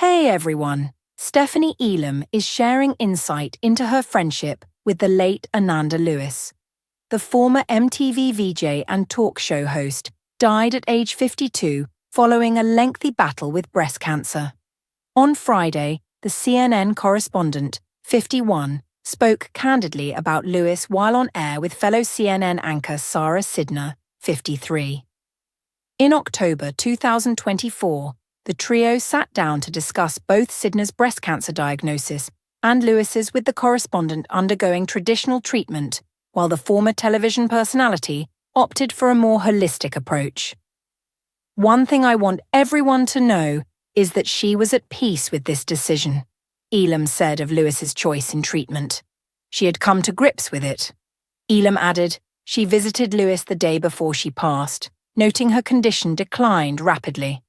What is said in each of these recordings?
Hey everyone, Stephanie Elam is sharing insight into her friendship with the late Ananda Lewis. The former MTV VJ and talk show host died at age 52 following a lengthy battle with breast cancer. On Friday, the CNN correspondent, 51, spoke candidly about Lewis while on air with fellow CNN anchor Sara Sidner, 53. In October 2024, the trio sat down to discuss both Sidner's breast cancer diagnosis and Lewis's with the correspondent undergoing traditional treatment, while the former television personality opted for a more holistic approach. "One thing I want everyone to know is that she was at peace with this decision," Elam said of Lewis's choice in treatment. She had come to grips with it. Elam added she visited Lewis the day before she passed, noting her condition declined rapidly.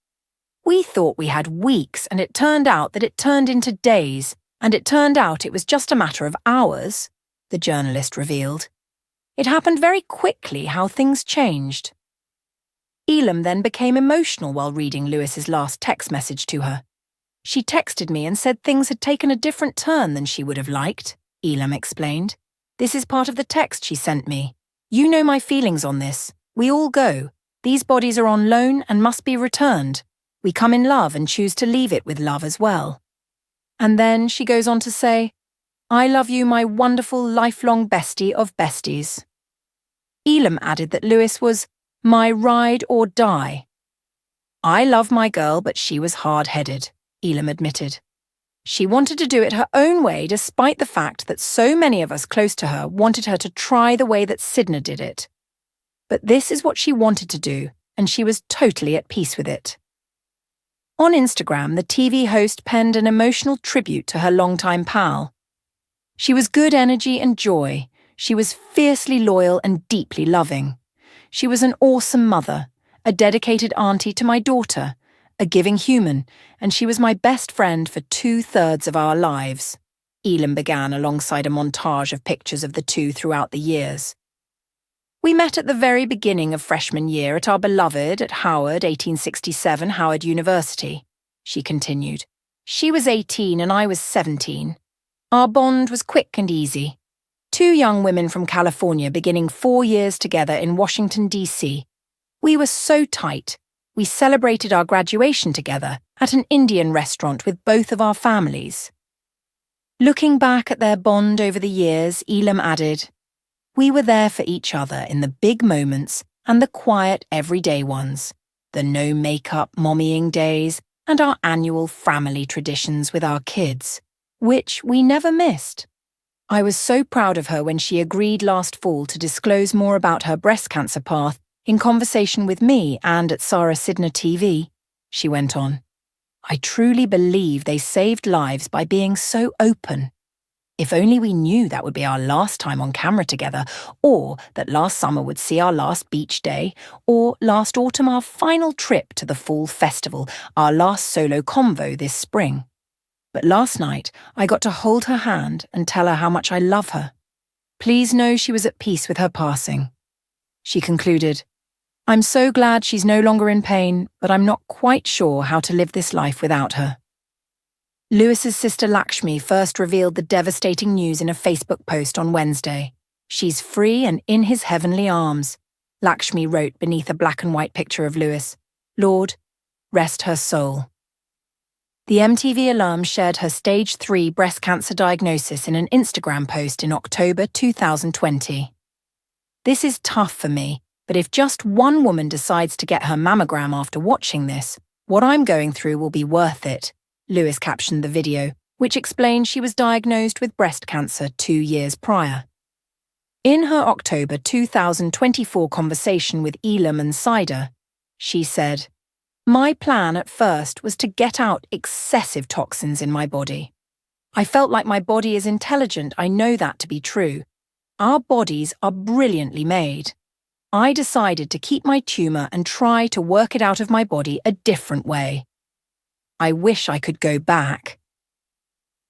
"We thought we had weeks, and it turned out that it turned into days, and it turned out it was just a matter of hours," the journalist revealed. "It happened very quickly how things changed." Elam then became emotional while reading Lewis's last text message to her. "She texted me and said things had taken a different turn than she would have liked," Elam explained. "This is part of the text she sent me. You know my feelings on this. We all go. These bodies are on loan and must be returned. We come in love and choose to leave it with love as well." And then she goes on to say, "I love you, my wonderful lifelong bestie of besties." Elam added that Lewis was my ride or die. "I love my girl, but she was hard-headed," Elam admitted. "She wanted to do it her own way despite the fact that so many of us close to her wanted her to try the way that Sidner did it. But this is what she wanted to do, and she was totally at peace with it." On Instagram, the TV host penned an emotional tribute to her longtime pal. "She was good energy and joy. She was fiercely loyal and deeply loving. She was an awesome mother, a dedicated auntie to my daughter, a giving human, and she was my best friend for 2/3 of our lives," Elam began alongside a montage of pictures of the two throughout the years. "We met at the very beginning of freshman year at our beloved at Howard, 1867 Howard University," she continued. "She was 18 and I was 17. Our bond was quick and easy. Two young women from California beginning 4 years together in Washington, D.C. We were so tight. We celebrated our graduation together at an Indian restaurant with both of our families." Looking back at their bond over the years, Elam added, "We were there for each other in the big moments and the quiet everyday ones, the no makeup mommying days and our annual family traditions with our kids, which we never missed. I was so proud of her when she agreed last fall to disclose more about her breast cancer path in conversation with me and at Sara Sidner TV," she went on. "I truly believe they saved lives by being so open. If only we knew that would be our last time on camera together, or that last summer would see our last beach day, or last autumn our final trip to the fall festival, our last solo convo this spring. But last night I got to hold her hand and tell her how much I love her. Please know she was at peace with her passing." She concluded, "I'm so glad she's no longer in pain, but I'm not quite sure how to live this life without her." Lewis's sister Lakshmi first revealed the devastating news in a Facebook post on Wednesday. "She's free and in his heavenly arms," Lakshmi wrote beneath a black and white picture of Lewis. "Lord, rest her soul." The MTV alum shared her stage 3 breast cancer diagnosis in an Instagram post in October 2020. "This is tough for me, but if just one woman decides to get her mammogram after watching this, what I'm going through will be worth it," Lewis captioned the video, which explained she was diagnosed with breast cancer 2 years prior. In her October 2024 conversation with Elam and Cider, she said, "My plan at first was to get out excessive toxins in my body. I felt like my body is intelligent, I know that to be true. Our bodies are brilliantly made. I decided to keep my tumour and try to work it out of my body a different way. I wish I could go back."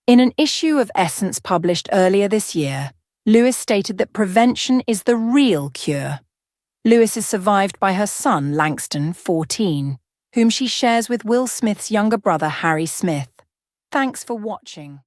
In an issue of Essence published earlier this year, Lewis stated that prevention is the real cure. Lewis is survived by her son, Langston, 14. whom she shares with Will Smith's younger brother, Harry Smith. Thanks for watching.